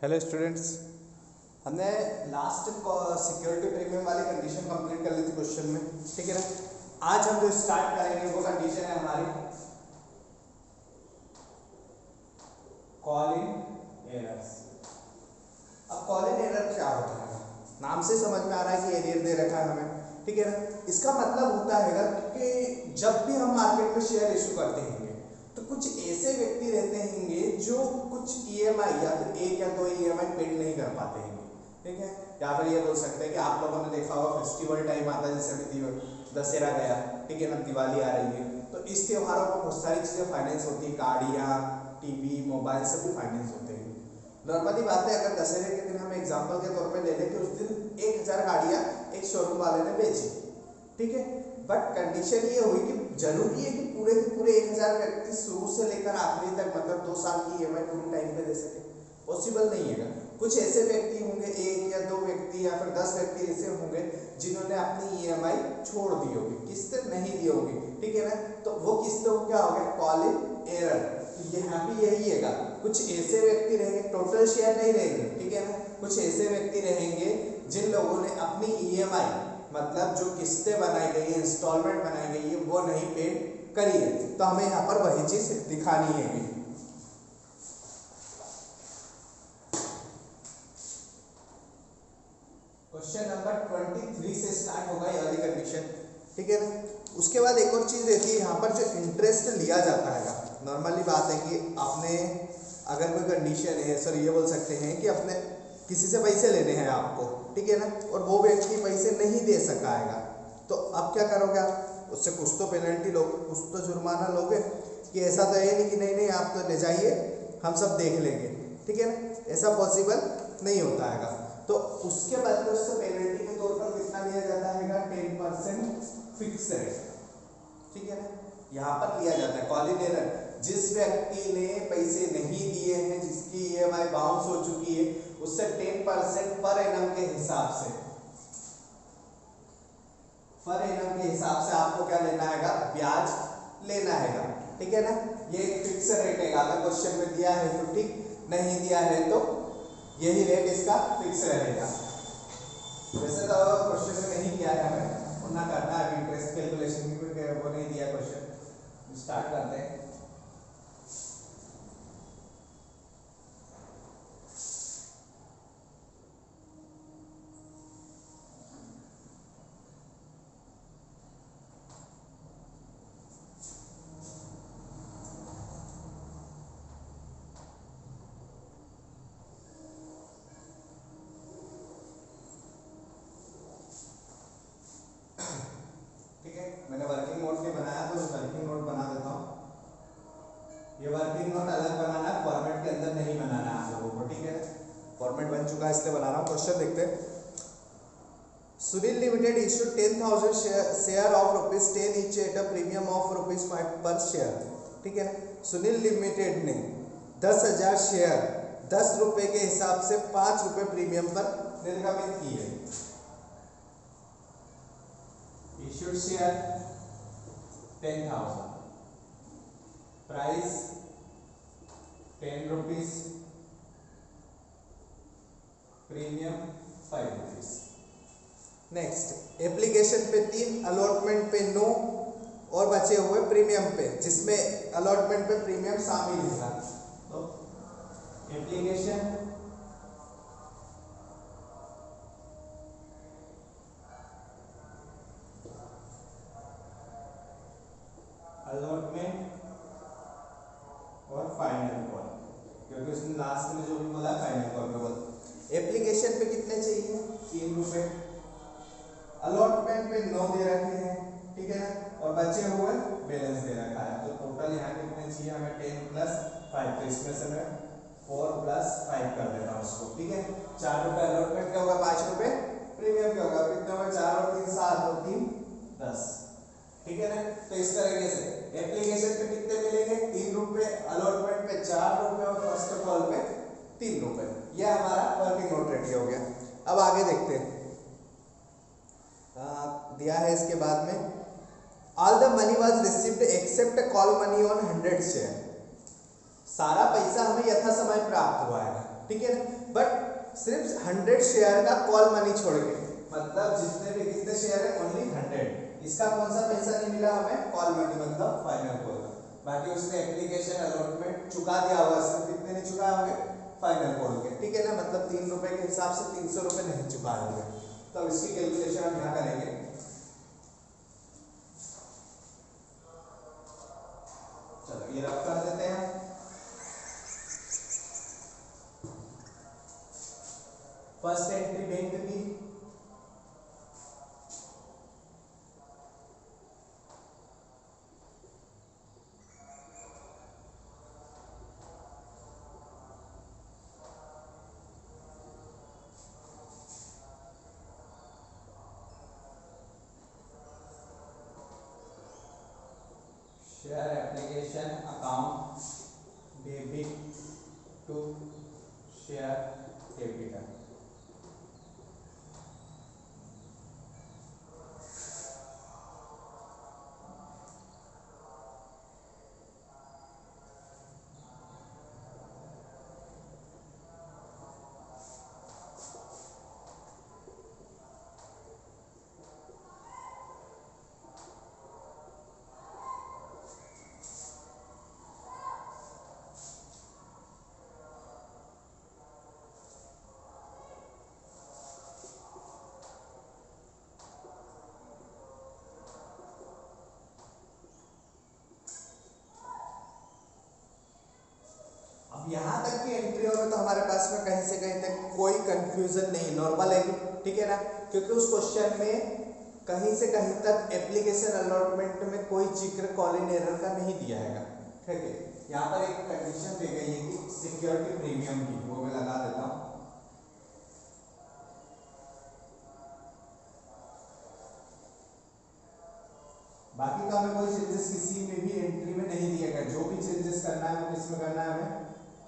Hello students, हमने last security premium वाली condition complete कर ली थी क्वेश्चन में, ठीक है ना। आज हम जो स्टार्ट करेंगे वो कंडीशन है हमारी कॉल इन एरर्स। अब कॉल इन एरर क्या होता है? नाम से समझ में आ रहा है कि एरर दे रखा है हमें, ठीक है ना। इसका मतलब होता है कि जब भी हम मार्केट में शेयर इशू करते हैं तो कुछ ऐसे व्यक्ति रहते होंगे जो कुछ ईएमआई या फिर एक या दो ईएमआई पेड नहीं कर पाते हैं, ठीक है। या फिर ये बोल सकते हैं कि आप लोगों ने देखा होगा फेस्टिवल टाइम आता है, जैसे अभी दशहरा गया, ठीक है ना, दिवाली आ रही है, तो इस त्योहारों पर बहुत सारी चीज़ें फाइनेंस होती है, गाड़ियाँ, टीवी, मोबाइल सभी फाइनेंस होते हैं। नॉर्मली बात है, अगर दशहरे के दिन हम एग्जाम्पल के तौर पर ले लें कि उस दिन 1000 गाड़ियाँ एक शोरूम वाले ने बेची, ठीक है। बट कंडीशन ये हुई कि जरूरी है कि पूरे के पूरे 1000 व्यक्ति शुरू से लेकर आखिरी तक, मतलब 2 साल की ईएमआई पूरी टाइम पे दे सके, पॉसिबल नहीं है। कुछ ऐसे व्यक्ति होंगे, एक या दो व्यक्ति या फिर 10 व्यक्ति ऐसे होंगे जिन्होंने अपनी ईएमआई छोड़ दी होगी, किस्त नहीं दी होगी, ठीक है ना। तो वो किस्त क्या हो गया? Call in error. यहाँ भी यही है, कुछ ऐसे व्यक्ति रहेंगे, टोटल शेयर नहीं रहेंगे, ठीक है ना। कुछ ऐसे व्यक्ति रहेंगे जिन लोगों ने अपनी ईएमआई, मतलब जो किस्तें बनाई गई है, इंस्टॉलमेंट बनाई गई है, वो नहीं पेड करी है। तो हमें यहाँ पर वही चीज दिखानी है। क्वेश्चन नंबर 23 से स्टार्ट होगा ये वाली कंडीशन, ठीक है ना। उसके बाद एक और चीज रहती है, यहाँ पर जो इंटरेस्ट लिया जाता है। नॉर्मली बात है कि आपने अगर कोई कंडीशन है, सर ये बोल सकते हैं कि अपने किसी से पैसे लेने हैं आपको, ठीक है ना, और वो व्यक्ति पैसे नहीं दे सका है, तो अब क्या करोगे आप? उससे कुछ तो पेनल्टी लोगे, कुछ तो जुर्माना लोगे, कि ऐसा तो है नहीं कि नहीं नहीं आप तो ले जाइए हम सब देख लेंगे, ठीक है ना। ऐसा पॉसिबल नहीं होता है। तो उसके बदले उससे पेनल्टी के तौर पर कितना लिया जाता है? 10% फिक्स रेट, ठीक है ना, यहाँ पर लिया जाता है। कॉल इन एरर, जिस व्यक्ति ने पैसे नहीं दिए हैं, जिसकी ईएमआई बाउंस हो चुकी है, उससे 10% पर एनम के हिसाब से, पर एनम के हिसाब से आपको क्या लेना है? ब्याज लेना है, ठीक है ना। ये एक फिक्स रेट है, अगर क्वेश्चन में दिया है तो ठीक, नहीं दिया है तो यही रेट इसका फिक्स रहेगा। वैसे तो क्वेश्चन में नहीं दिया है हमें, और ना करना है इंटरेस्ट कैलकुलेशन की, वो नहीं दिया क्वेश्चन। स्टार्ट करते हैं। ठीक है, मैंने वर्किंग नोट नहीं बनाया तो वर्किंग नोट बना देता हूँ। ये वर्किंग नोट अलग बनाना है, फॉर्मेट के अंदर नहीं बनाना है आप लोगों को, ठीक है। फॉर्मेट बन चुका है इसलिए बना रहा हूँ। क्वेश्चन देखते हैं। Sunil limited issue 10,000 share of ₹10 each at a premium of ₹5 पर शेयर, ठीक है। सुनील लिमिटेड ने 10,000 शेयर 10 रुपए के हिसाब से 5 रुपए प्रीमियम पर निर्गमित की है। Issued share 10,000, price 10 rupees, premium 5 rupees। Next, application पे 3, अलॉटमेंट पे 9 और बचे हुए प्रीमियम पे, जिसमें अलॉटमेंट पे प्रीमियम शामिल है। तो एप्लीकेशन, अलॉटमेंट और फाइनल कॉल, क्योंकि उसने लास्ट में जो भी बोला फाइनल कॉल में बोला। एप्लीकेशन पे कितने चाहिए? 3 रुपए, अलॉटमेंट पे 9 दे रखे हैं, ठीक है ना, और बचे हुए बैलेंस दे रखा है। तो टोटल यहाँ कितने चाहिए हमें? 10 + 5, तो इसमें से मैं 4 + 5 कर देता हूँ उसको, ठीक है। 4 रुपए अलॉटमेंट का होगा, 5 रुपए प्रीमियम का होगा, कितने होगा? 4 और 3 7 और 3 10, ठीक है ना। तो इस तरीके से एप्लीकेशन पे कितने मिलेंगे? 3 रुपए, अलॉटमेंट पे 4 रुपए और फर्स्ट कॉल पे 3 रुपए। यह हमारा वर्किंग नोट रेडी हो गया। अब आगे देखते हैं। दिया है इसके बाद में, all the money was received accept call money on 100 share. सारा पैसा हमें यथा समय प्राप्त हुआ है, ठीक है ना। बट सिर्फ 100 शेयर का कॉल मनी छोड़ के, मतलब जितने भी कितने शेयर है, ओनली 100, इसका कौन सा पैसा नहीं मिला हमें, कॉल मनी मतलब फाइनल कॉल। बाकी उसने एप्लीकेशन अलॉटमेंट चुका दिया होगा, सिर्फ कितने नहीं चुकाए होंगे, फाइनल कॉल के, ठीक है ना। मतलब 3 रुपए के हिसाब से 300 रुपए नहीं चुकाए होंगे। तो इसकी कैलकुलेशन हम यहाँ करेंगे। चलो ये रफ कर देते हैं। फर्स्ट एंट्री बैंक की, share application account debit to share capital. यहाँ तक की एंट्रियों में तो हमारे पास में कहीं से कहीं तक कोई कंफ्यूजन नहीं, नॉर्मल है, ठीक है ना। क्योंकि उस क्वेश्चन में कहीं से कहीं तक एप्लीकेशन अलॉटमेंट में कोई जिक्र कॉलिंग एरर का नहीं दिया है, ठीक है। यहाँ पर एक कंडीशन दी गई है कि सिक्योरिटी प्रीमियम की, वो मैं लगा देता हूँ। बाकी का हमें कोई चेंजेस किसी में भी एंट्री में नहीं दिया गया, जो भी चेंजेस करना है वो किसमें करना है हमें,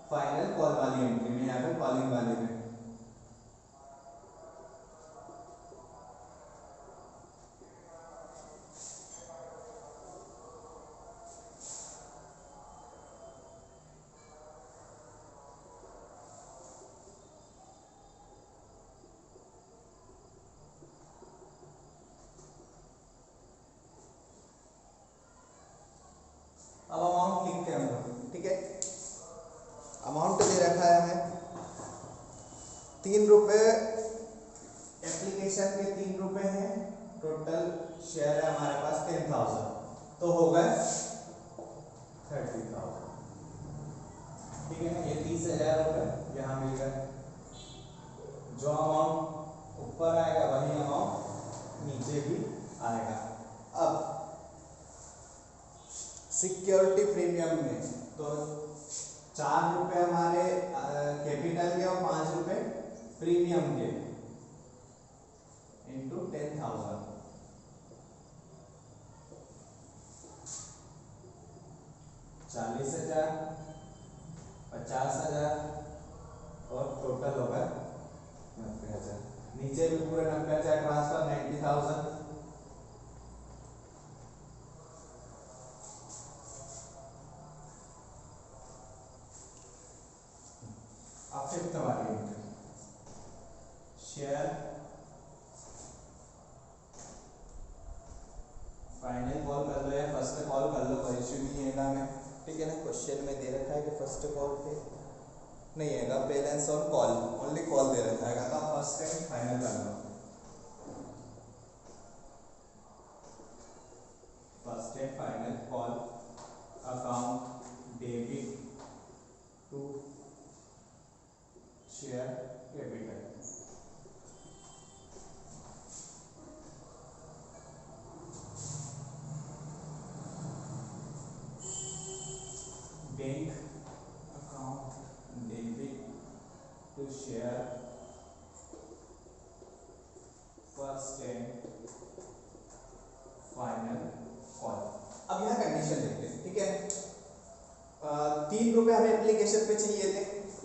फाइनल कॉल वाली एंट्री में या फिर कॉलिंग वाली में। अब अमाउंट लिखते हैं हम लोग, ठीक है। अमाउंट दे रखा है हमें 3 रुपए, एप्लीकेशन के 3 रुपए हैं, टोटल शेयर है हमारे पास 10,000, तो हो गए 30,000, ठीक है ना। ये 30,000 रुपए यहाँ मिल गए। जो अमाउंट ऊपर आएगा वही अमाउंट नीचे भी आएगा। अब सिक्योरिटी प्रीमियम में तो 4 रुपए हमारे कैपिटल के और 5 रुपए प्रीमियम के इंटू 10,000, 40,000, 50,000 और टोटल होगा 90,000। नीचे भी पूरे 90,000 ट्रांसफर, 90,000। अब फिफ्थ वाली एंट्री, शेयर फाइनल कॉल कर लो या फर्स्ट कॉल कर लो, कोई इश्यू नहीं है हमें, ठीक है ना। क्वेश्चन में दे रखा है कि फर्स्ट कॉल पे नहीं है, balance on call, only call दे रखा है, तो फर्स्ट टाइम फाइनल कर लो। First time final call account debit to share capital. Bank account debit to share first and final call. अब यहाँ कंडीशन देखते हैं, ठीक है। 3 रुपए हमें एप्लीकेशन पे चाहिए थे,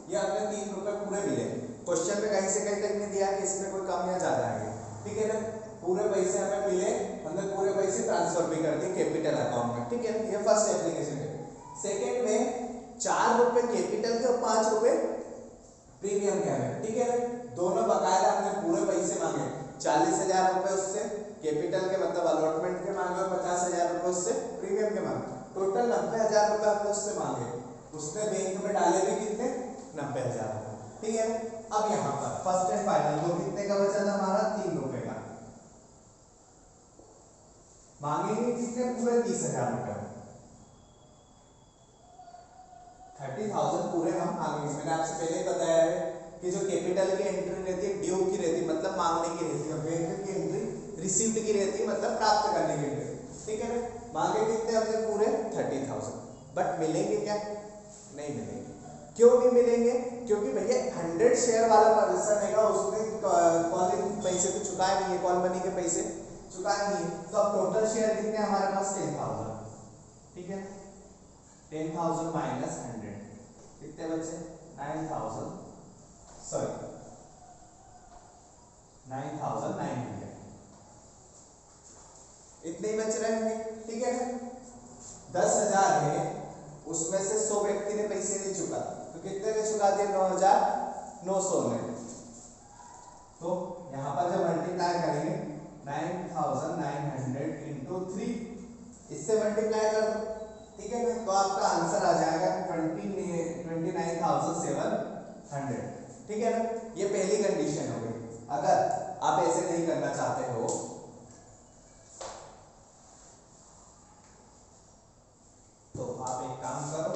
ये हमें 3 रुपए पूरे मिले। क्वेश्चन में कहीं से कहीं तक नहीं दिया कि इसमें कोई कम या ज्यादा आएगी, ठीक है ना। पूरे पैसे हमें मिले, हमने पूरे पैसे ट्रांसफर भी कर दिए कैपिटल अकाउंट में, ठीक है। ये फर्स्ट एप्लीकेशन है। सेकेंड में 4 रुपए कैपिटल के और 5 रुपए प्रीमियम क्या है, ठीक है ना। दोनों बकायदा हमने पूरे पैसे मांगे, 40,000 रुपए उससे कैपिटल के मतलब अलॉटमेंट के मांगे और 50,000 रुपए उससे प्रीमियम के मांगे, टोटल 90,000 रुपए हमने उससे मांगे। उसने बैंक में डाले भी कितने, 90,000 रुपए, ठीक है। अब यहाँ पर फर्स्ट एंड फाइनल को कितने का बचा था हमारा, 3 रुपए का। मांगेंगे कितने, पूरे 30,000 रुपए, 30,000 पूरे हम मांगेंगे। मैंने आपसे पहले ही बताया है कि जो कैपिटल की एंट्री रहती है ड्यू की रहती है, मतलब मांगने की रहती है, बैंक की एंट्री रिसीव्ड की रहती है, मतलब प्राप्त करने की रहती है, ठीक है ना। मांगे कितने हमने, पूरे 30,000, बट मिलेंगे क्या, नहीं मिलेंगे। क्यों नहीं मिलेंगे, क्योंकि भैया 100 शेयर वाला पर्सन है, उसने कॉल पैसे तो चुकाए नहीं है, कॉल मनी के पैसे चुकाए नहीं है। तो अब टोटल शेयर कितने हमारे पास, 10,000, ठीक है। 10,000 माइनस 100 कितने बचे, 9,000, सॉरी 9,900, इतने ही बच रहे होंगे, ठीक है ना। 10,000 है, उसमें से 100 व्यक्ति ने पैसे नहीं चुका, तो कितने ने चुका दिए, 9,900 ने। तो यहाँ पर जब मल्टीप्लाई करेंगे 9,900 इंटू 3, इससे मल्टीप्लाई कर दो, ठीक है ना। तो आपका आंसर आ जाएगा 29,700, ठीक है ना। ये पहली कंडीशन हो गई। अगर आप ऐसे नहीं करना चाहते हो तो आप एक काम करो,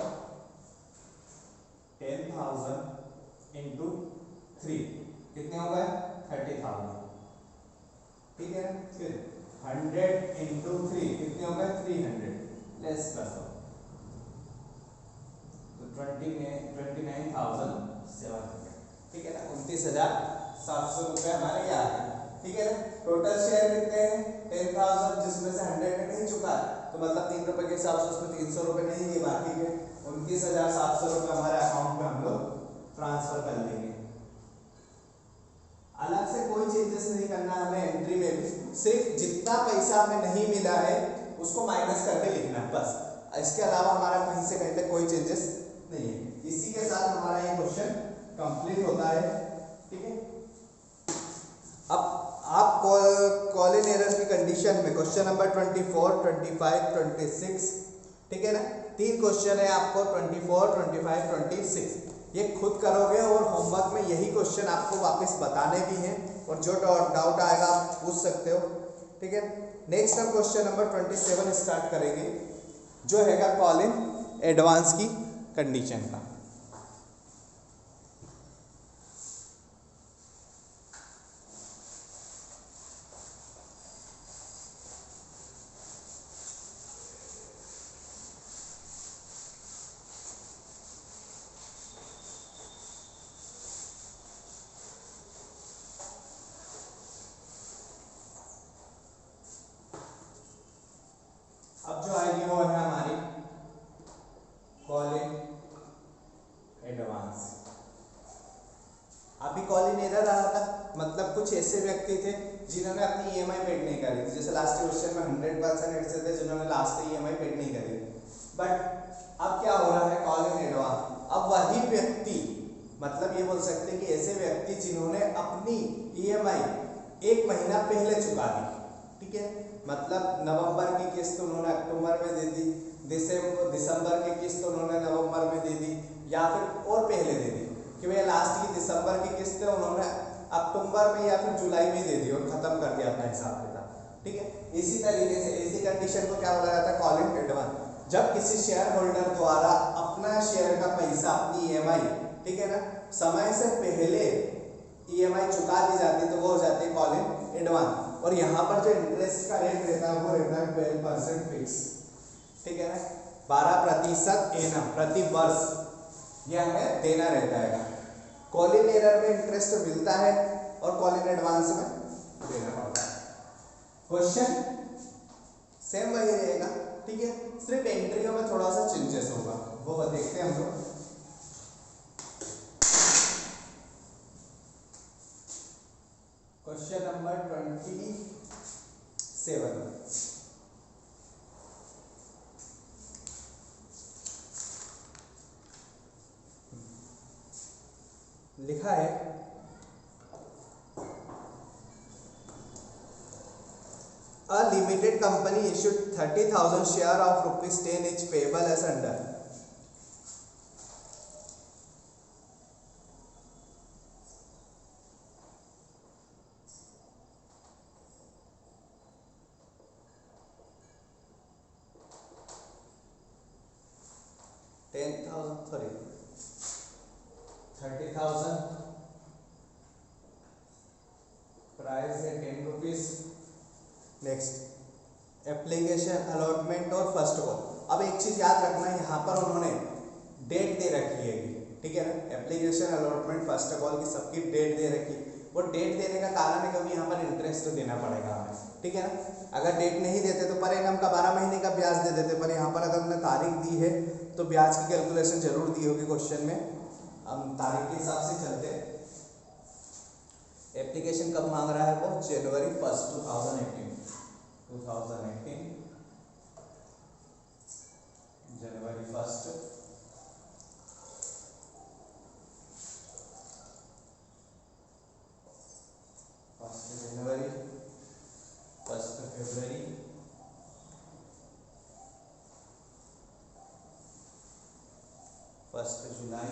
10,000 इंटू 3 कितने हो गए, 30,000, ठीक है। फिर 100 इंटू 3 कितने हो गए, 300, लेस कर दो, तो 29,700, ठीक है ना। 29,700 रुपए हमारे यहाँ है, ठीक है ना। टोटल शेयर कितने हैं, 10,000, जिसमें से 100 ने नहीं चुका, तो मतलब 3 रुपए के हिसाब से उसमें 300 रुपए नहीं है, बाकी के 29,700 रुपए हमारे अकाउंट में हम लोग ट्रांसफर कर लेंगे। अलग से कोई चेंजेस नहीं करना हमें एंट्री में भी, सिर्फ जितना पैसा हमें नहीं मिला है उसको माइनस करके लिखना है बस। इसके अलावा हमारा कहीं से कहीं तक कोई चेंजेस नहीं है। इसी के साथ हमारा ये क्वेश्चन कंप्लीट होता है, ठीक है। अब आप कॉलिन एरर की कंडीशन में क्वेश्चन नंबर 24, 25, 26, ठीक है ना, 3 क्वेश्चन है आपको, 24, 25, 26, ये खुद करोगे और होमवर्क में यही क्वेश्चन आपको वापस बताने भी हैं, और जो डाउट आएगा आप पूछ सकते हो, ठीक है। नेक्स्ट हम क्वेश्चन नंबर 27 स्टार्ट करेंगे, जो हैगा कॉलिन एडवांस की कंडीशन का। अब जो आएगी वो है हमारी कॉलिन एडवांस। अभी कॉलिन एरर आ रहा था, मतलब कुछ ऐसे व्यक्ति थे जिन्होंने अपनी ईएमआई पेड नहीं करी थी, जैसे लास्ट क्वेश्चन में 100% ऐसे थे जिन्होंने लास्ट ईएमआई पेड नहीं करी। बट अब क्या हो रहा है, कॉलिन एडवांस, अब वही व्यक्ति, मतलब ये बोल सकते हैं कि ऐसे व्यक्ति जिन्होंने अपनी ईएमआई 1 महीना पहले चुका दी, ठीक है, मतलब नवंबर की किस्त उन्होंने अक्टूबर में दे दी, दिसंबर की किस्त उन्होंने नवंबर में दे दी, या फिर और पहले दे दी कि भैया लास्ट की दिसंबर की किस्त उन्होंने अक्टूबर में या फिर जुलाई में दे दी और खत्म कर दिया अपना हिसाब किताब, ठीक है। इसी तरीके से ऐसी कंडीशन को क्या बोला जाता है, कॉलिन एडवांस। जब किसी शेयर होल्डर द्वारा अपना शेयर का पैसा, अपनी ईएमआई, ठीक है ना, समय से पहले ईएमआई चुका दी जाती है तो वो हो जाती है कॉलिन एडवांस। और यहाँ पर जो इंटरेस्ट का रेट रहता है वो रहता है 12% फिक्स, ठीक है ना, 12% एनम प्रति वर्ष ये हमें देना रहता है। कॉलिन एरर में इंटरेस्ट मिलता है और कॉलिन एडवांस में देना पड़ता है। क्वेश्चन सेम वही रहेगा, ठीक है, सिर्फ एंट्रियों में थोड़ा सा चेंजेस होगा, वो देखते हैं हम लोग। क्वेश्चन नंबर 27, लिखा है a limited company issued 30,000 share of ₹10 each payable as under 30,000 price है ₹10। नेक्स्ट एप्लीकेशन अलॉटमेंट और फर्स्ट कॉल। अब एक चीज याद रखना, यहाँ पर उन्होंने डेट दे रखी है, ठीक है ना, एप्लीकेशन अलॉटमेंट फर्स्ट कॉल की सबकी डेट दे रखी है। वो डेट देने का कारण है क्योंकि यहाँ पर इंटरेस्ट तो देना पड़ेगा हमें, ठीक है ना। अगर डेट नहीं देते तो पर एनम का 12 महीने का ब्याज दे देते, पर यहाँ पर अगर हमने तारीख दी है तो ब्याज की कैलकुलेशन जरूर दी होगी क्वेश्चन में। हम तारीख के हिसाब से चलते हैं। एप्लीकेशन कब मांग रहा है वो? जनवरी 1, 2018 जनवरी 1 जनवरी 1 फरवरी 1 जुलाई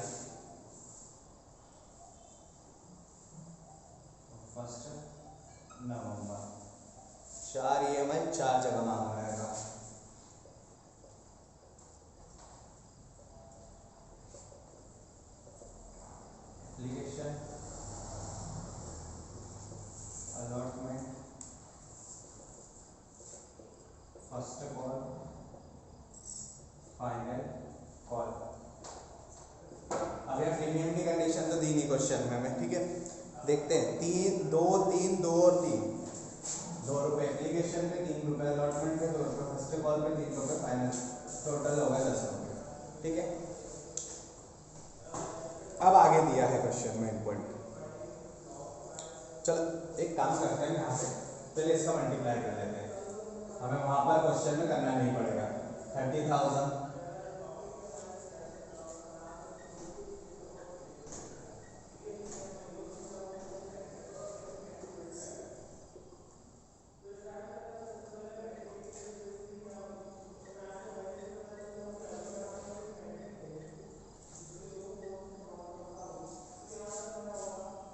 1 नवंबर। 4 EMI 4 जगह मांग रहेगा। Application allotment first call final call. अब यह प्रीमियम की कंडीशन तो दी नहीं क्वेश्चन में हमें, ठीक है। देखते हैं 3 2 3 2 और 3 ₹2 एप्लीकेशन पे, ₹3 अलॉटमेंट पे, ₹2 फर्स्ट कॉल पे, ₹3 फाइनल, टोटल हो गया ₹10, ठीक है। अब आगे दिया है क्वेश्चन में एक पॉइंट। चलो एक काम करते हैं, यहाँ से पहले इसका मल्टीप्लाई कर लेते हैं, हमें वहां पर क्वेश्चन में करना नहीं पड़ेगा। 30,000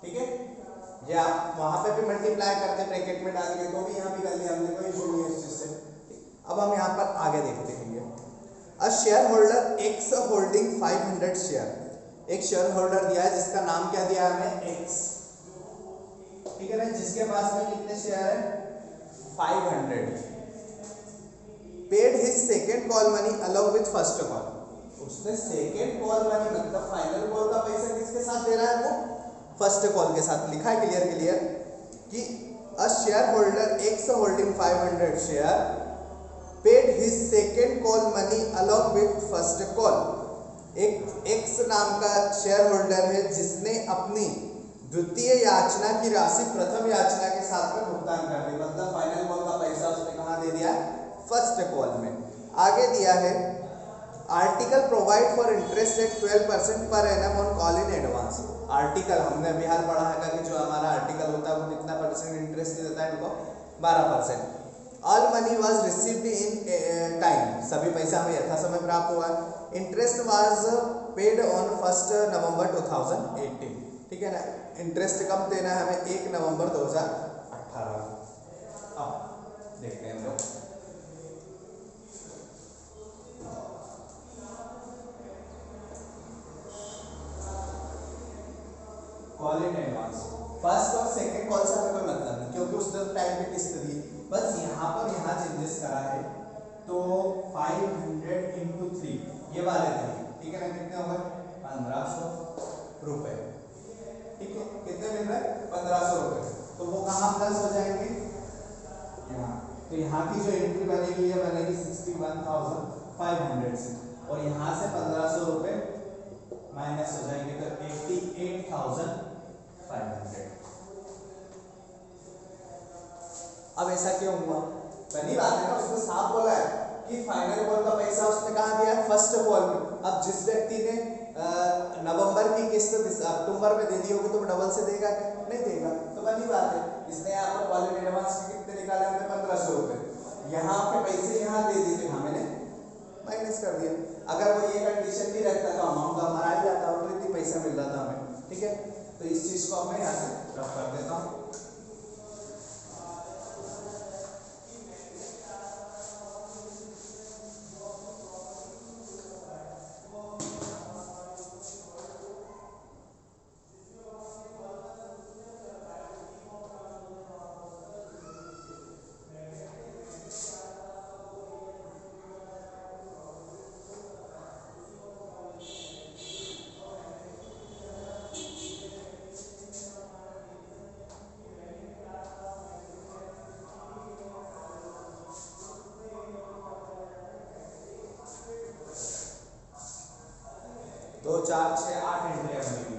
ठीक है। ये आप वहां पे भी मल्टीप्लाई करते ब्रैकेट में डाल के तो भी यहाँ भी कर लिया हमने, कोई इशू नहीं है इस चीज से। अब हम यहाँ पर आगे देखते हैं। A share holder x holding 500 share, एक शेयर होल्डर दिया है जिसका नाम क्या दिया है हमें? एक्स, ठीक है ना, जिसके पास में कितने शेयर है? 500। Paid his second call money along with first call, उसने सेकेंड कॉल मनी मतलब फाइनल कॉल का पैसा किसके साथ दे रहा है? वो फर्स्ट कॉल के साथ। लिखा है क्लियर कि a share holder x holding 500 share paid his second call money along with first call. एक एक्स नाम का शेयर होल्डर है जिसने अपनी द्वितीय याचना की राशि प्रथम याचना के साथ में भुगतान कर दी, मतलब फाइनल कॉल का पैसा उसने कहाँ दे दिया? फर्स्ट कॉल में। आगे दिया है article provide for interest eight 12% per annum on call in advance. Article हमने बिहार पढ़ा है कि जो हमारा आर्टिकल होता है वो कितना परसेंट इंटरेस्ट देता है इनको? 12%। All money was received in time, सभी पैसा हमें यथा समय प्राप्त हुआ। इंटरेस्ट वाज पेड ऑन 1 नवंबर 2018, ठीक है ना। इंटरेस्ट कब देना है हमें? 1 नवंबर 2018। अब देखते हैं हम लोग कॉल इन एडवांस। फर्स्ट और सेकंड कॉल से हमें कोई मतलब नहीं क्योंकि उसने तो टाइम पे किस्त दी, बस यहाँ पर यहाँ चेंजेस करा है। तो 500 × 3 ये वाले थे, ठीक है ना, कितने हो गए? 1500 रुपए, ठीक है। कितने मिल रहे हैं? 1500 रुपए। तो वो कहाँ प्लस हो जाएंगे? यहाँ। तो यहाँ की जो एंट्री बनेगी ये बनेगी 61,500 से, और यहाँ से 1500 रुपए माइनस हो जाएंगे तो 88,500। अब ऐसा क्यों हुआ? पहली बात है ना, उसने साफ बोला है कि फाइनल कॉल का पैसा उसने कहाँ दिया है? फर्स्ट कॉल में। अब जिस व्यक्ति ने नवंबर की किस्त अक्टूबर में दे दी होगी तो डबल से देगा क्या? नहीं देगा। तो बनी बात है, इसने यहाँ पर कॉलेज एडवांस के कितने निकाले हमने? 1500 रुपये। यहाँ के पैसे यहाँ दे दिए थे, मैंने माइनस कर दिया। अगर वो ये कंडीशन नहीं रखता तो अमाउंट हमारा ही जाता, ऑलरेडी पैसा मिल रहा था हमें, ठीक है। तो इस चीज को मैं यहाँ से रफ कर देता हूँ। दो चार छः 8 एंट्रियां बनेगी।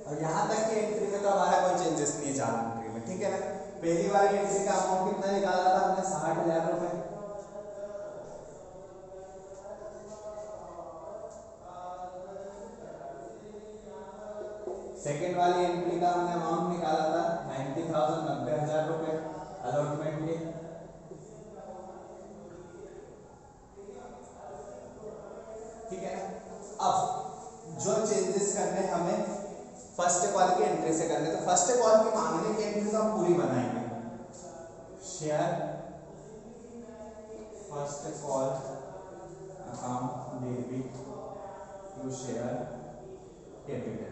और यहाँ तक की एंट्री में तो हमारा कोई चेंजेस नहीं है चार एंट्री में, ठीक है ना। पहली वाली एंट्री का अमाउंट कितना निकाला था हमने? 60,000 रुपए। सेकेंड वाली एंट्री का हमने अमाउंट निकाला था 90,000, 90,000 रुपए अलॉटमेंट के। ठीक है ना। अब जो चेंजेस करने हमें फर्स्ट कॉल की एंट्री से करने, तो फर्स्ट कॉल की मांगने की एंट्री तो हम पूरी बनाएंगे। Share first call account debit to share capital.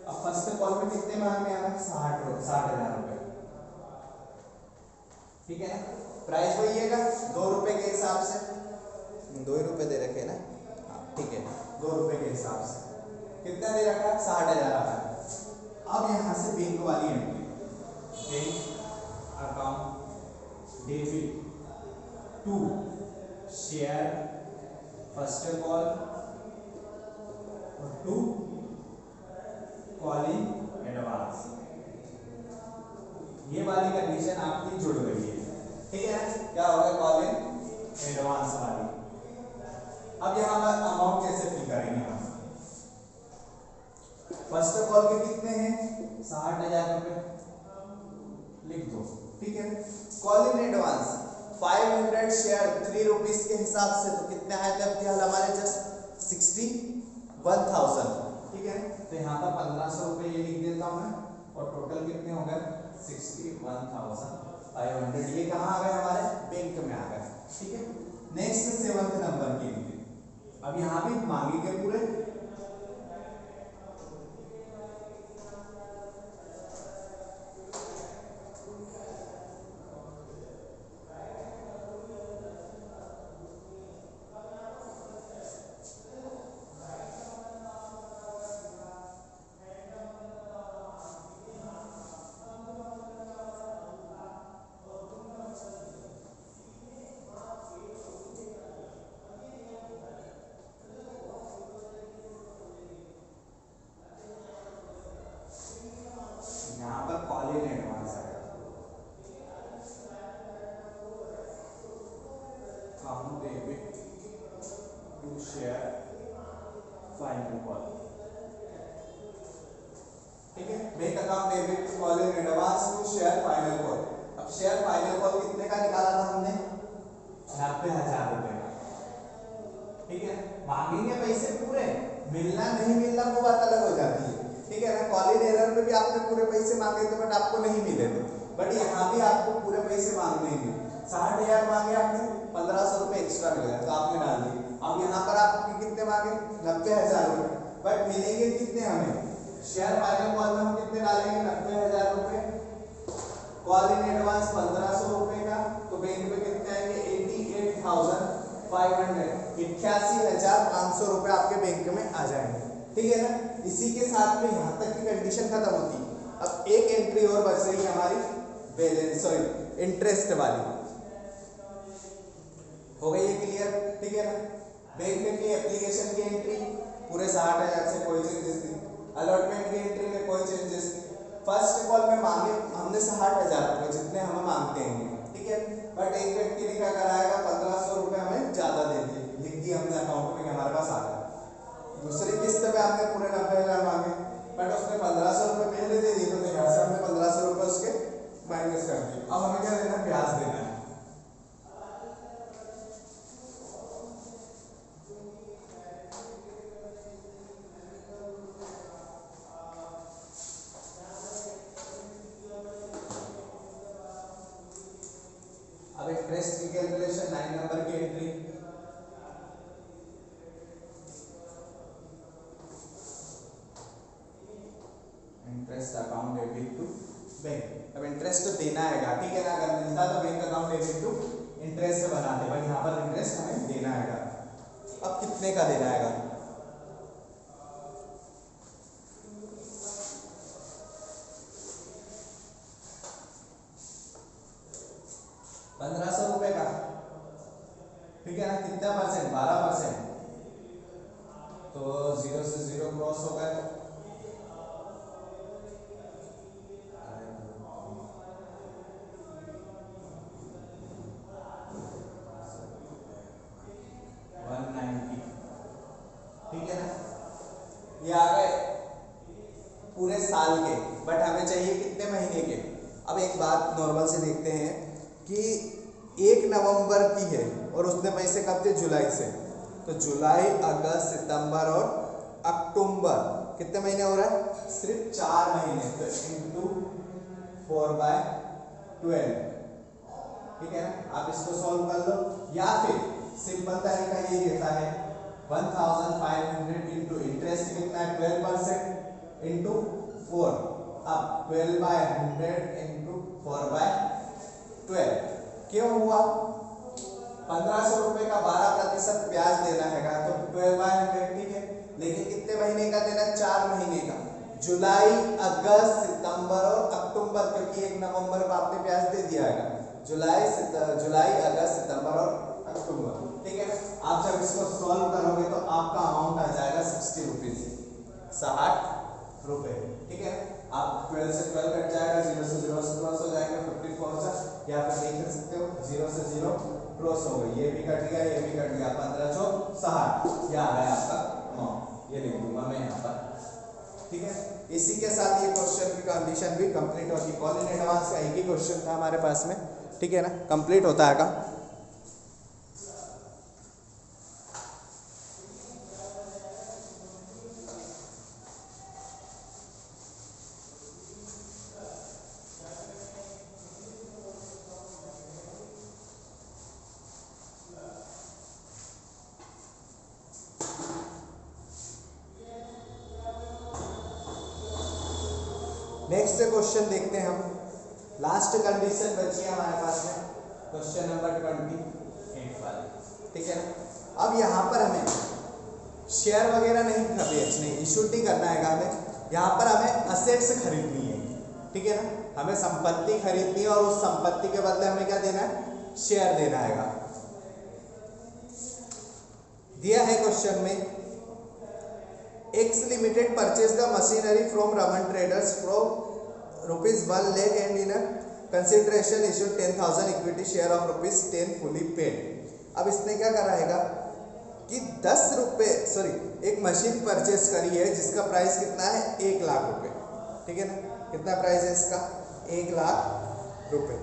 अब फर्स्ट कॉल में कितने मांगने आ रहे हैं? 60,000 रुपए, ठीक है ना। प्राइस वही है 2 रुपए के हिसाब से, 2 रुपए दे रखे ना, ठीक है, 2 रुपए के हिसाब से कितना दे रखा है? 60,000 आ रहा है। अब यहां से बैंक वाली entry, bank account debit to share first call और टू कॉलिंग एडवांस। ये वाली कंडीशन आपकी जुड़ गई है, ठीक है ना। क्या होगा? कॉलिंग एडवांस वाली। अब यहाँ पर अमाउंट कैसे फिल करेंगे हम? फर्स्ट कॉल के कितने हैं? 60,000 रुपए लिख दो, ठीक है। Call in advance 500 share 3 rupees के हिसाब से, तो कितने आए थे फिलहाल हमारे? जस्ट 61,000, ठीक है। तो यहाँ पर 1500 रुपए ये लिख देता हूँ मैं, और टोटल कितने हो गए? 61,500। ये कहाँ आ गए? हमारे बैंक में आ गए, ठीक है। नेक्स्ट 7th नंबर की एंट्री, अब यहाँ भी मांगेंगे पूरे। ठीक है। Bank account debit to call in advance to share final call. अब शेयर फाइनल कॉल कितने का निकाला था हमने? 90,000 रुपए का, ठीक है। मांगेंगे पैसे पूरे, मिलना नहीं मिलना वो बात अलग हो जाती है, ठीक है ना। कॉल इन एरर में भी आपने पूरे पैसे मांगे थे बट आपको नहीं मिले थे, बट यहाँ भी आपको पूरे पैसे मांगने ही 60,000 मांगे आपने, 1,500 रुपए एक्स्ट्रा मिल गया तो आपने डाल दिए। अब यहाँ पर आपके कितने मांगे? 90,000 रुपए, बट मिलेंगे कितने हमें? शेयर फाइनल कॉल में हम कितने डालेंगे? 90,000 रुपए, कॉल इन एडवांस 1,500 रुपए का, तो बैंक में कितने आएंगे? 88,500, 88,500 रुपए आपके बैंक में आ जाएंगे, ठीक है ना। इसी के साथ में यहाँ तक की कंडीशन खत्म होती है। अब एक एंट्री और बच रही है हमारी बैलेंस सॉरी इंटरेस्ट वाली, हो गई है क्लियर, ठीक है ना। बैंक में की एप्लीकेशन की एंट्री पूरे 60,000 से कोई चेंजेस नहीं, अलॉटमेंट की एंट्री में कोई चेंजेस नहीं। फर्स्ट कॉल में मांगे हमने 60,000 रुपए जितने हमें मांगते हैं, ठीक है, बट एक व्यक्ति ने क्या कराएगा? 1,500 रुपए हमें ज्यादा दे दिए, लिख दिए हमने अकाउंट में हमारे पास आ गया। दूसरी किस्त पे हमने पूरे 90,000 मांगे बट उसने 1,500 रुपए पहले दे दिए, तो यहाँ से हमने 1,500 रुपए उसके माइनस कर दिए। अब हमें क्या देना? ब्याज देना है। अब इंटरेस्ट की कैलकुलेशन 9 नंबर की entry, interest account debit to bank. अब इंटरेस्ट तो देना हैगा, ठीक है ना। अगर मिलता तो bank account debit to interest बनाते, बट यहाँ पर इंटरेस्ट हमें देना हैगा। अब कितने का देना हैगा? 1,500 रुपए का, ठीक है ना। कितना परसेंट? 12%, तो 0 से 0 क्रॉस हो गए, ठीक है ना। ये आ गए पूरे साल के, बट हमें चाहिए कितने महीने के? अब एक बात नॉर्मल से देखते हैं कि 1 नवंबर की है और उसने पैसे कब थे? जुलाई से, तो जुलाई, अगस्त, सितंबर और अक्टूबर कितने महीने हो रहा है? सिर्फ 4 महीने, तो इंटू 4/12, ठीक है ना। आप इसको सॉल्व कर लो, या फिर सिंपल तरीका ये रहता है 1,500 इंटू इंटरेस्ट कितना है? 12% इंटू 4, अब 12/100 इंटू 4/12 क्यों हुआ? 1,500 रुपए का 12% ब्याज देना है, तो 12/100, ठीक है। लेकिन कितने महीने का देना? 4 महीने का, जुलाई, अगस्त, सितंबर और अक्टूबर, क्योंकि 1 नवंबर को आपने ब्याज दे दिया है। जुलाई, अगस्त, सितंबर और अक्टूबर, ठीक है। आप जब इसको सॉल्व करोगे तो आपका अमाउंट आ जाएगा 60 रुपीज, 60 रुपए, ठीक है। आप 12 से 12 कट जाएगा, 0 से 0 क्रॉस हो जाएगा, 54 सा, या फिर देख सकते हो 0 से 0 क्रॉस हो गई, ये भी कट गया, ये भी कट गया, 15 चौक 60, ये आ गया आपका अमाउंट, ये लिख दूंगा मैं यहाँ पर, ठीक है। इसी के साथ ये क्वेश्चन की कंडीशन भी कंप्लीट होती है। कॉल इन एडवांस का एक ही क्वेश्चन था हमारे पास में, ठीक है ना, कंप्लीट होता है का। नेक्स्ट क्वेश्चन देखते हैं हम, लास्ट कंडीशन बची है हमारे पास में, क्वेश्चन नंबर 28 वाली, ठीक है ना। अब यहाँ पर हमें शेयर वगैरह नहीं बेचने, इशू नहीं करना है हमें, यहाँ पर हमें असेट्स खरीदनी है, ठीक है ना। हमें संपत्ति खरीदनी है और उस संपत्ति के बदले हमें क्या देना है? शेयर देना है। दिया है क्वेश्चन में, X Limited purchased the machinery from Raman Traders for ₹1 lakh and in a consideration issued 10,000 equity share of ₹10 fully paid। अब इसने क्या कराएगा कि 10 रुपए एक मशीन परचेस करी है जिसका प्राइस कितना है? 1 लाख रुपए, ठीक है ना। कितना प्राइस है इसका? 1,00,000 रुपए।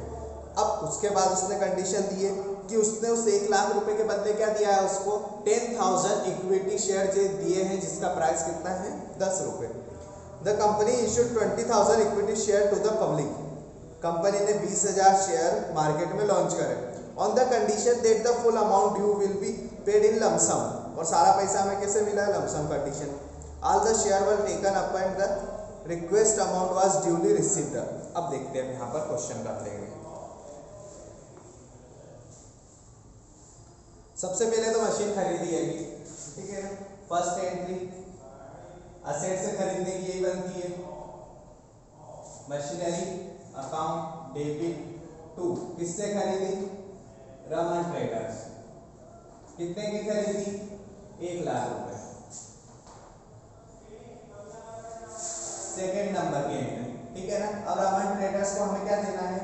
अब उसके बाद उसने कंडीशन दी है कि उसने उस 1,00,000 रुपए के बदले क्या दिया है उसको? 10,000 इक्विटी शेयर दिए हैं, जिसका प्राइस कितना है? 10 रुपए। The company issued 20,000 equity share to the public. Company ने 20,000 शेयर मार्केट में लॉन्च करे on the condition that the full amount due will be paid in lump sum. और सारा पैसा हमें कैसे मिला है? Lump sum condition. All the share were taken up and the request amount was duly received. अब देखते हैं यहाँ पर क्वेश्चन कर लेंगे। सबसे पहले तो मशीन खरीदी है, ठीक है ना। फर्स्ट एंट्री असेट से खरीदने की यही बनती है। मशीनरी अकाउंट डेबिट टू, किससे खरीदी? रमन ट्रेडर्स। कितने की खरीदी? 1,00,000 रुपए। सेकेंड नंबर की एंट्री, ठीक है ना। अब रमन ट्रेडर्स को हमें क्या देना है?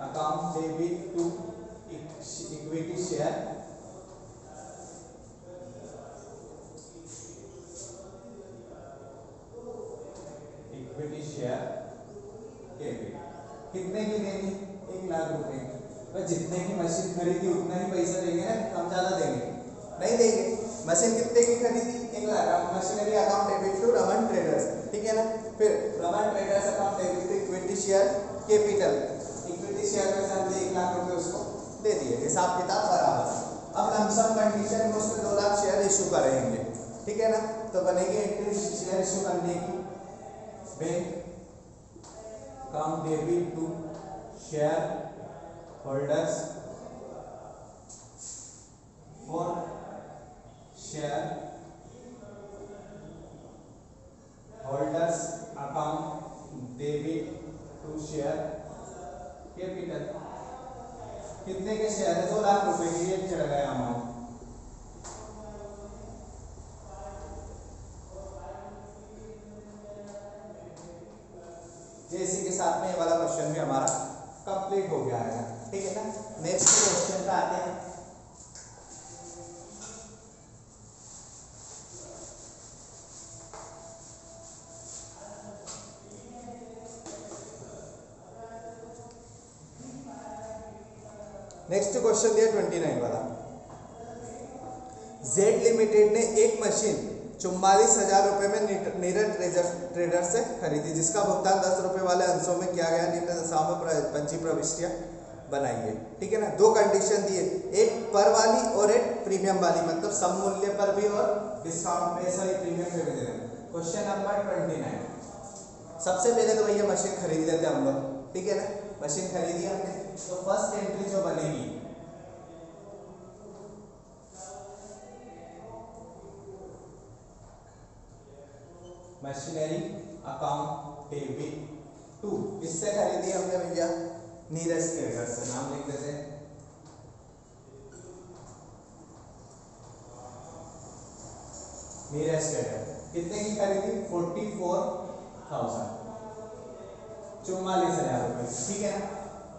Account debit to equity share, equity share debit. कितने की देनी? 1,00,000 रुपए। तो जितने की मशीन खरीदी उतना ही पैसा देंगे ना, कम ज्यादा देंगे? नहीं देंगे। मशीन कितने की खरीदी? 1,00,000। Machinery account debit to Raman traders, ठीक है ना। फिर Raman traders account debit to equity share capital. Equity share में से हमने 1,00,000 रुपए उसको दे दिए। हिसाब किताब बराबर। अब लमसम कंडीशन में उसमें 2,00,000 शेयर इशू करेंगे, ठीक है ना। तो बनेगी एंट्री शेयर इशू करने की। Bank account debit to share holders for share holders account debit to share capital. कितने के शेयर है? 2,00,000 रुपए की, ये चढ़ गया अमाउंट। इसी के साथ में ये वाला क्वेश्चन भी हमारा कंप्लीट हो गया है, ठीक है ना। नेक्स्ट क्वेश्चन पे आते हैं। नेक्स्ट क्वेश्चन दिया 29 वाला। जेड लिमिटेड ने एक मशीन 44,000 रुपए में नीरज ट्रेडर से खरीदी, जिसका भुगतान 10 रुपए वाले अंशों में किया गया। निम्न दशाओं में पंजी प्रविष्टियां बनाइए, ठीक है ना। दो कंडीशन दिए, एक पर वाली और एक प्रीमियम वाली, मतलब सम मूल्य पर भी और डिस्काउंट पे, सॉरी प्रीमियम पे भी दे रहे। Question number 29। सबसे पहले तो भैया मशीन खरीद लेते हम लोग, ठीक है ना। मशीन खरीदी हमने, तो फर्स्ट एंट्री जो बनेगी मशीनरी अकाउंट डेबिट टू, किससे खरीदी हमने भैया? नीरज ट्रेडर से। नाम लिख देते हैं, नीरज ट्रेडर। कितने की खरीदी? 44,000, 44,000 रुपए, ठीक है ना।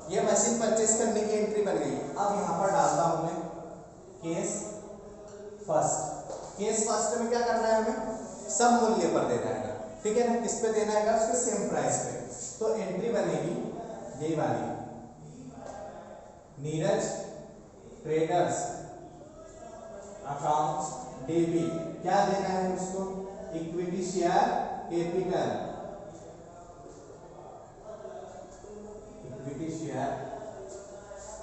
ये मशीन परचेस करने की एंट्री बन गई। अब यहाँ पर डालता हूं मैं केस फर्स्ट। केस फर्स्ट में क्या करना है हमें? सम मूल्य पर देना है, ठीक है ना। किस पे देना है? उसके सेम प्राइस पे। तो एंट्री बनेगी ये वाली, नीरज ट्रेडर्स अकाउंट डेबिट। क्या देना है उसको? Equity share capital, equity share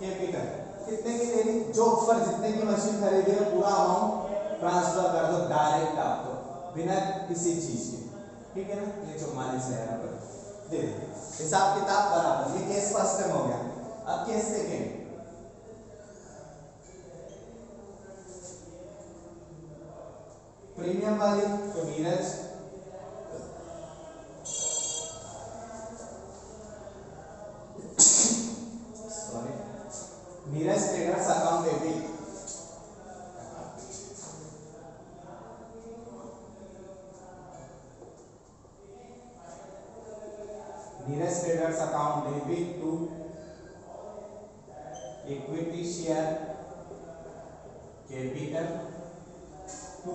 capital. कितने की देनी? जो ऊपर जितने की मशीन खरीदी है पूरा अमाउंट ट्रांसफर कर दो डायरेक्ट आपको, बिना किसी चीज के, ठीक है ना। ये 44,000 दे दो। हिसाब किताब बराबर। ये केस फर्स्ट टाइम हो गया। अब केस सेकेंड, प्रीमियम वाली, तो Neeraj Neeraj traders account debit, Neeraj traders account debit to equity share capital to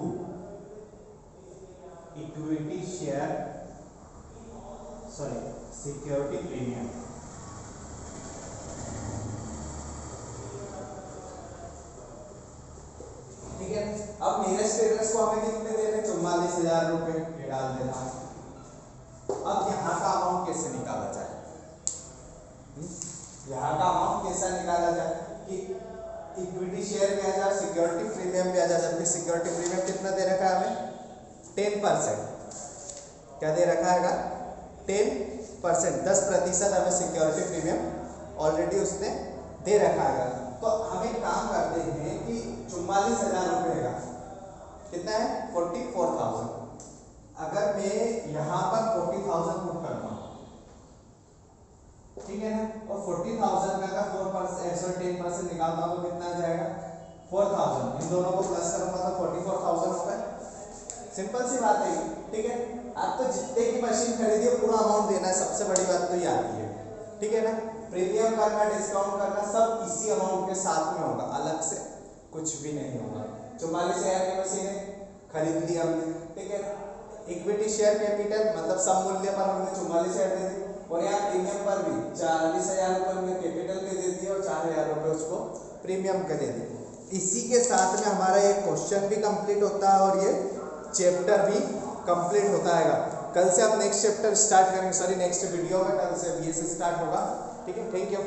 equity share security premium. ठीक है, अब नियरेस्ट एड्रेस को हमें कितने दे रहे हैं, 44,000 रुपए, ये डाल देना। अब यहाँ का अमाउंट कैसे निकाला जाए, यहाँ का अमाउंट कैसा निकाला जाए कि इक्विटी शेयर भी आ जाए, सिक्योरिटी प्रीमियम भी आ जाए। जबकि सिक्योरिटी प्रीमियम कितना दे रखा है हमें, 10%। क्या दे रखा है 10%, 10% हमें सिक्योरिटी प्रीमियम ऑलरेडी उसने दे रखा है। तो हम एक काम करते हैं कि 44,000 रुपए का कितना है, 44,000। अगर मैं यहाँ पर 40,000 पुट करता हूँ, ठीक है ना, और 40,000 का अगर 10% निकालता हूँ तो कितना आ जाएगा, 4,000। इन दोनों को प्लस करूंगा तो 44,000 होगा। सिंपल सी बात है, ठीक है। आप तो जितने की मशीन खरीदिए पूरा अमाउंट देना है, सबसे बड़ी बात तो ये आती है, ठीक है ना। प्रीमियम करना, डिस्काउंट करना सब इसी अमाउंट के साथ में होगा, अलग से कुछ भी नहीं होगा। 44,000 की मशीन खरीद ली हमने, ठीक है। इक्विटी शेयर कैपिटल मतलब सब मूल्य पर हमने 44,000 दे दी, और यहाँ प्रीमियम पर भी 40,000 रुपये हमने कैपिटल के दे दिए और 4,000 रुपये उसको प्रीमियम के दे दिए। इसी के साथ में हमारा ये क्वेश्चन भी कंप्लीट होता है और ये चैप्टर भी कंप्लीट होता है। कल से आप नेक्स्ट चैप्टर स्टार्ट करेंगे, सॉरी नेक्स्ट वीडियो में कल से ये से स्टार्ट होगा, ठीक है। Thank you.